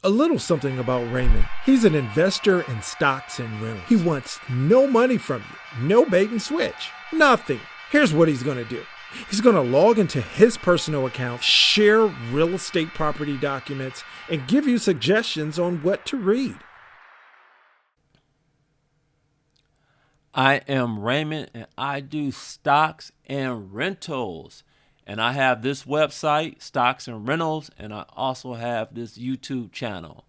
A little something about Raymond. He's an investor in stocks and rentals. He wants no money from you, no bait and switch, nothing. Here's what he's going to do. He's going to log into his personal account, share real estate property documents, and give you suggestions on what to read. I am Raymond, and I do stocks and rentals. And I have this website, Stocks and Rentals, and I also have this YouTube channel.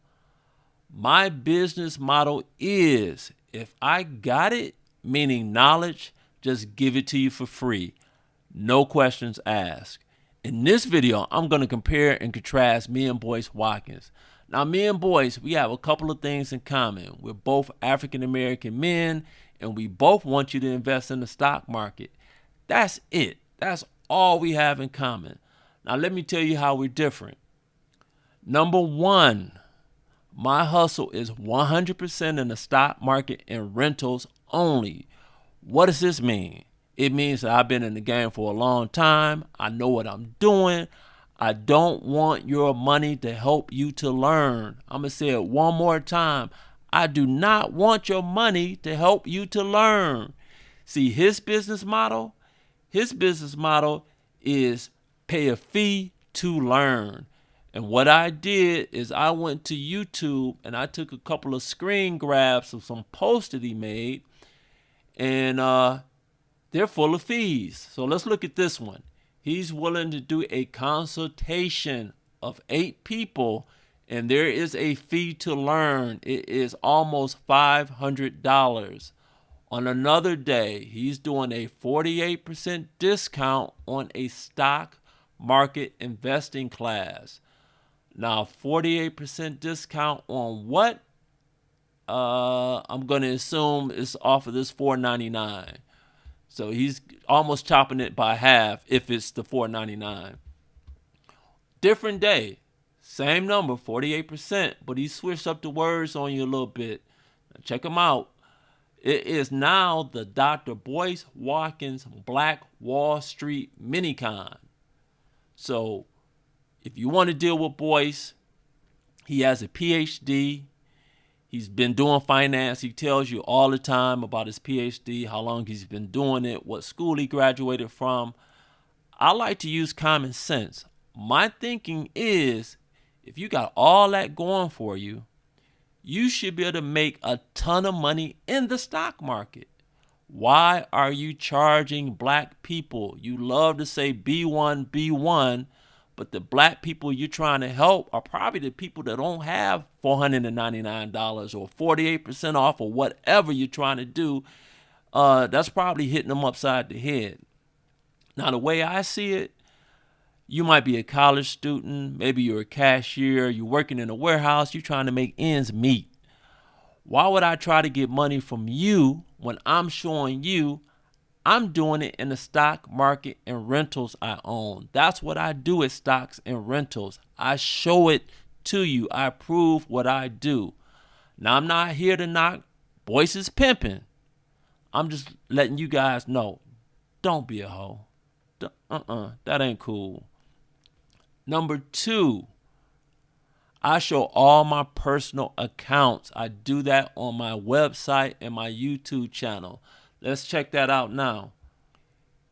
My business model is, if I got it, meaning knowledge, just give it to you for free. No questions asked. In this video, I'm going to compare and contrast me and Boyce Watkins. Now, me and Boyce, we have a couple of things in common. We're both African-American men, and we both want you to invest in the stock market. That's it. That's all we have in common. Now, let me tell you how we're different. Number one, my hustle is 100% in the stock market and rentals only. What does this mean? It means that I've been in the game for a long time. I know what I'm doing. I don't want your money to help you to learn. I'm going to say it one more time. I do not want your money to help you to learn. See, his business model is pay a fee to learn. And what I did is I went to YouTube and I took a couple of screen grabs of some posts that he made, and they're full of fees. So let's look at this one. He's willing to do a consultation of 8 people, and there is a fee to learn. It is almost $500. On another day, he's doing a 48% discount on a stock market investing class. Now, 48% discount on what? I'm going to assume it's off of this $4.99. So he's almost chopping it by half if it's the $4.99. Different day, same number, 48%, but he switched up the words on you a little bit. Now check him out. It is now the Dr. Boyce Watkins Black Wall Street Minicon. So if you want to deal with Boyce, he has a PhD. He's been doing finance. He tells you all the time about his PhD, how long he's been doing it, what school he graduated from. I like to use common sense. My thinking is, if you got all that going for you, you should be able to make a ton of money in the stock market. Why are you charging black people? You love to say B1, B1, but the black people you're trying to help are probably the people that don't have $499 or 48% off or whatever you're trying to do. That's probably hitting them upside the head. Now, the way I see it, you might be a college student, maybe you're a cashier, you're working in a warehouse, you're trying to make ends meet. Why would I try to get money from you when I'm showing you I'm doing it in the stock market and rentals I own? That's what I do at stocks and rentals. I show it to you. I prove what I do. Now, I'm not here to knock Boyce's pimping. I'm just letting you guys know, don't be a hoe. That ain't cool. Number 2, I show all my personal accounts. I do that on my website and my YouTube channel. Let's check that out now.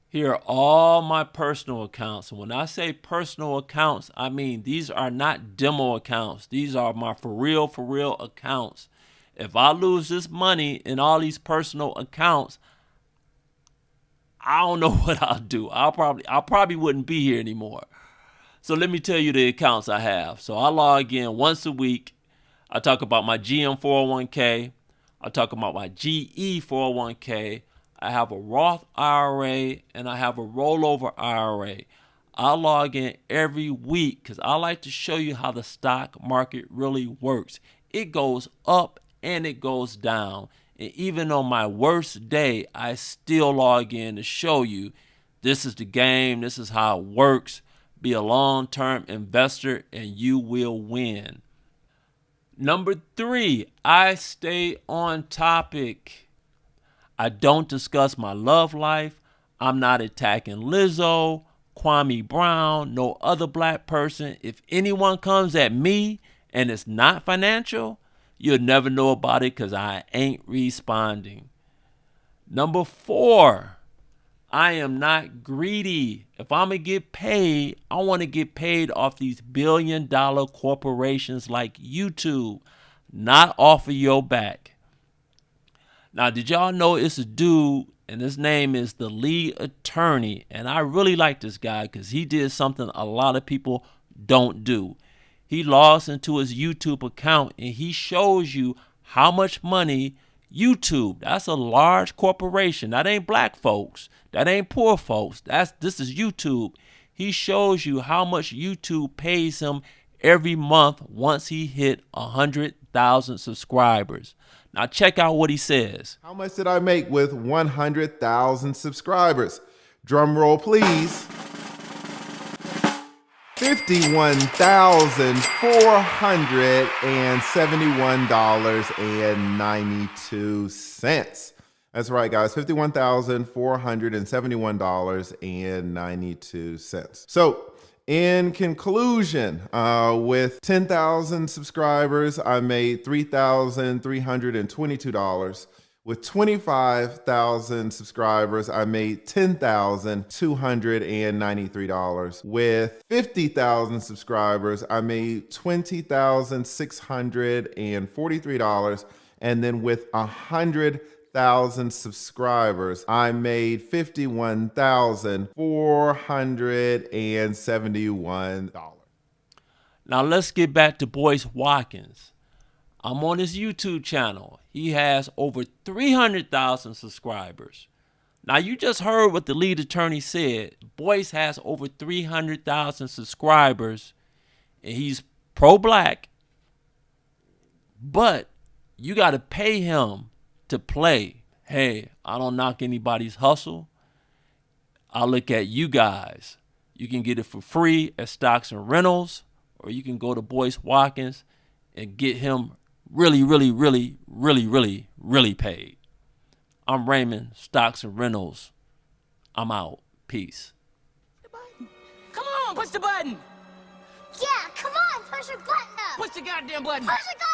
Here are all my personal accounts. And when I say personal accounts, I mean these are not demo accounts. These are my for real accounts. If I lose this money in all these personal accounts, I don't know what I'll do. I probably wouldn't be here anymore. So let me tell you the accounts I have. So I log in once a week. I talk about my GM 401k. I talk about my GE 401k. I have a Roth IRA and I have a rollover IRA. I log in every week because I like to show you how the stock market really works. It goes up and it goes down. And even on my worst day, I still log in to show you this is the game. This is how it works. Be a long-term investor and you will win. Number 3, I stay on topic. I don't discuss my love life. I'm not attacking Lizzo, Kwame Brown, no other black person. If anyone comes at me and it's not financial, you'll never know about it because I ain't responding. Number 4, I am not greedy. If I'm going to get paid, I want to get paid off these billion-dollar corporations like YouTube, not off of your back. Now, did y'all know it's a dude, and his name is the lead attorney, and I really like this guy because he did something a lot of people don't do. He logs into his YouTube account, and he shows you how much money YouTube, that's a large corporation. That ain't black folks. That ain't poor folks. This is YouTube. He shows you how much YouTube pays him every month once he hit 100,000 subscribers. Now check out what he says. How much did I make with 100,000 subscribers? Drum roll, please. $51,471.92. That's right, guys. $51,471.92. So, in conclusion, with 10,000 subscribers, I made $3,322. With 25,000 subscribers, I made $10,293. With 50,000 subscribers, I made $20,643. And then with 100,000 subscribers, I made $51,471. Now let's get back to Boyce Watkins. I'm on his YouTube channel. He has over 300,000 subscribers. Now you just heard what the lead attorney said. Boyce has over 300,000 subscribers and he's pro-black. But you got to pay him to play. Hey, I don't knock anybody's hustle. I look at you guys. You can get it for free at Stocks and Rentals, or you can go to Boyce Watkins and get him really paid. I'm Raymond, Stocks and Rentals. I'm out. Peace. Come on, push the button. Yeah, come on, push your button up. Push the goddamn button. Push the goddamn